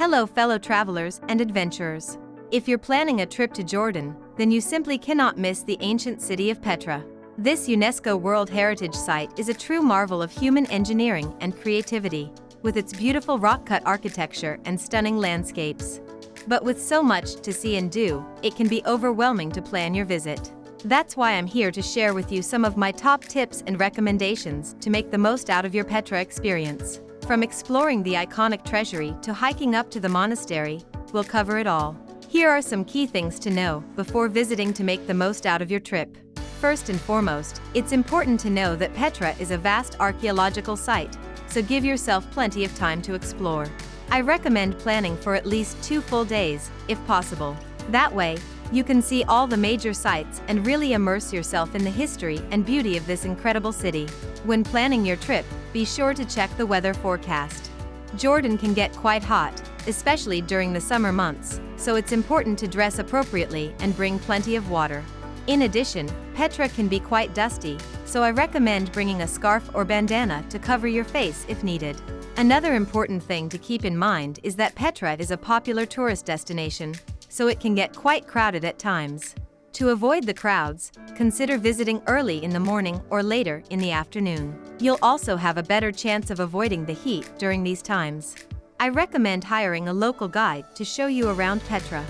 Hello fellow travelers and adventurers. If you're planning a trip to Jordan, then you simply cannot miss the ancient city of Petra. This UNESCO World Heritage Site is a true marvel of human engineering and creativity, with its beautiful rock-cut architecture and stunning landscapes. But with so much to see and do, it can be overwhelming to plan your visit. That's why I'm here to share with you some of my top tips and recommendations to make the most out of your Petra experience. From exploring the iconic treasury to hiking up to the monastery, we'll cover it all. Here are some key things to know before visiting to make the most out of your trip. First and foremost, it's important to know that Petra is a vast archaeological site, so give yourself plenty of time to explore. I recommend planning for at least 2 full days, if possible. That way, you can see all the major sites and really immerse yourself in the history and beauty of this incredible city. When planning your trip, be sure to check the weather forecast. Jordan can get quite hot, especially during the summer months, so it's important to dress appropriately and bring plenty of water. In addition, Petra can be quite dusty, so I recommend bringing a scarf or bandana to cover your face if needed. Another important thing to keep in mind is that Petra is a popular tourist destination, so it can get quite crowded at times. To avoid the crowds, consider visiting early in the morning or later in the afternoon. You'll also have a better chance of avoiding the heat during these times. I recommend hiring a local guide to show you around Petra.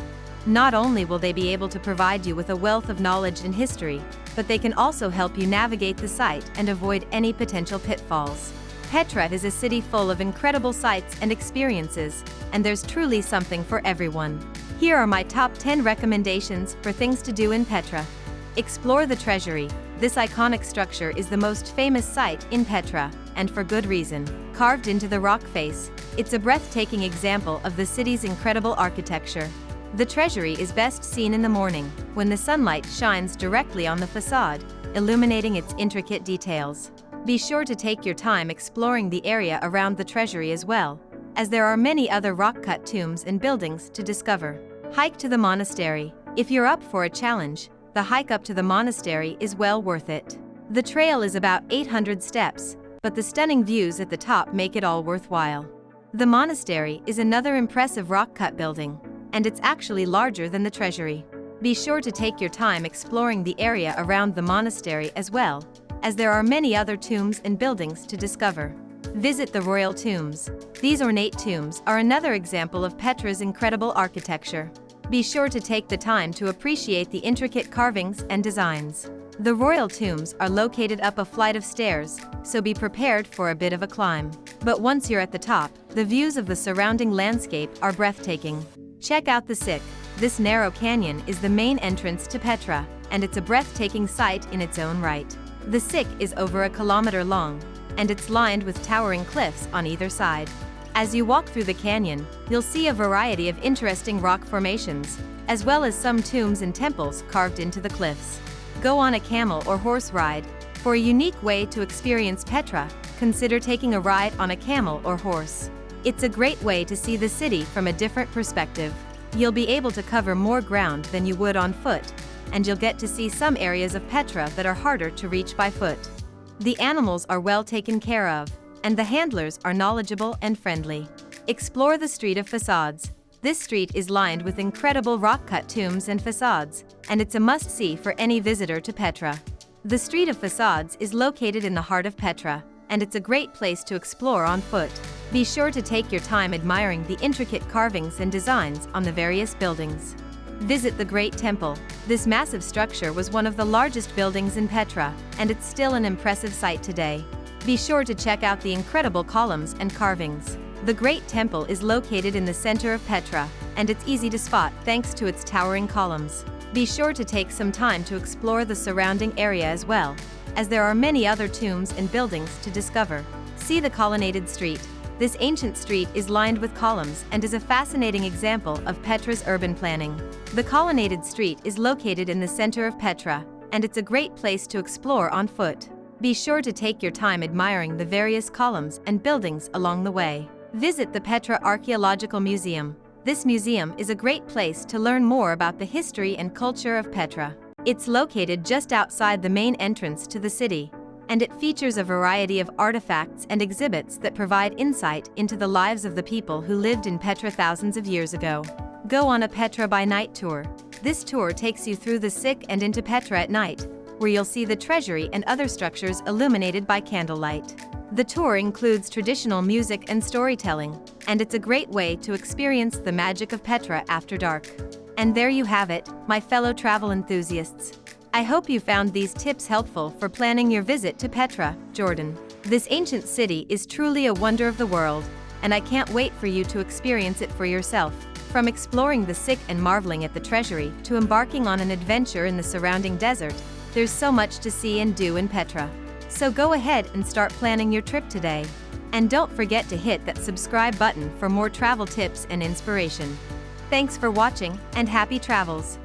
Not only will they be able to provide you with a wealth of knowledge and history, but they can also help you navigate the site and avoid any potential pitfalls. Petra is a city full of incredible sights and experiences, and there's truly something for everyone. Here are my top 10 recommendations for things to do in Petra. Explore the treasury. This iconic structure is the most famous site in Petra, and for good reason. Carved into the rock face, it's a breathtaking example of the city's incredible architecture. The treasury is best seen in the morning, when the sunlight shines directly on the facade, illuminating its intricate details. Be sure to take your time exploring the area around the treasury as well, as there are many other rock-cut tombs and buildings to discover. Hike to the monastery. If you're up for a challenge, the hike up to the monastery is well worth it. The trail is about 800 steps, but the stunning views at the top make it all worthwhile. The monastery is another impressive rock-cut building, and it's actually larger than the treasury. Be sure to take your time exploring the area around the monastery as well, as there are many other tombs and buildings to discover. Visit the royal tombs. These ornate tombs are another example of Petra's incredible architecture. Be sure to take the time to appreciate the intricate carvings and designs. The royal tombs are located up a flight of stairs, so be prepared for a bit of a climb. But once you're at the top, the views of the surrounding landscape are breathtaking. Check out the Sick. This narrow canyon is the main entrance to Petra, and it's a breathtaking sight in its own right. The Sick is over 1 kilometer long, and it's lined with towering cliffs on either side. As you walk through the canyon, you'll see a variety of interesting rock formations, as well as some tombs and temples carved into the cliffs. Go on a camel or horse ride. For a unique way to experience Petra, consider taking a ride on a camel or horse. It's a great way to see the city from a different perspective. You'll be able to cover more ground than you would on foot, and you'll get to see some areas of Petra that are harder to reach by foot. The animals are well taken care of, and the handlers are knowledgeable and friendly. Explore the Street of Facades. This street is lined with incredible rock-cut tombs and facades, and it's a must-see for any visitor to Petra. The Street of Facades is located in the heart of Petra, and it's a great place to explore on foot. Be sure to take your time admiring the intricate carvings and designs on the various buildings. Visit the Great Temple. This massive structure was one of the largest buildings in Petra, and it's still an impressive sight today. Be sure to check out the incredible columns and carvings. The Great Temple is located in the center of Petra, and it's easy to spot thanks to its towering columns. Be sure to take some time to explore the surrounding area as well, as there are many other tombs and buildings to discover. See the Colonnaded Street. This ancient street is lined with columns and is a fascinating example of Petra's urban planning. The Colonnaded Street is located in the center of Petra, and it's a great place to explore on foot. Be sure to take your time admiring the various columns and buildings along the way. Visit the Petra Archaeological Museum. This museum is a great place to learn more about the history and culture of Petra. It's located just outside the main entrance to the city, and it features a variety of artifacts and exhibits that provide insight into the lives of the people who lived in Petra thousands of years ago. Go on a Petra by night tour. This tour takes you through the sick and into Petra at night, where you'll see the treasury and other structures illuminated by candlelight. The tour includes traditional music and storytelling, and it's a great way to experience the magic of Petra after dark. And there you have it, my fellow travel enthusiasts. I hope you found these tips helpful for planning your visit to Petra, Jordan. This ancient city is truly a wonder of the world, and I can't wait for you to experience it for yourself. From exploring the sick and marveling at the treasury to embarking on an adventure in the surrounding desert, there's so much to see and do in Petra. So go ahead and start planning your trip today. And don't forget to hit that subscribe button for more travel tips and inspiration. Thanks for watching, and happy travels!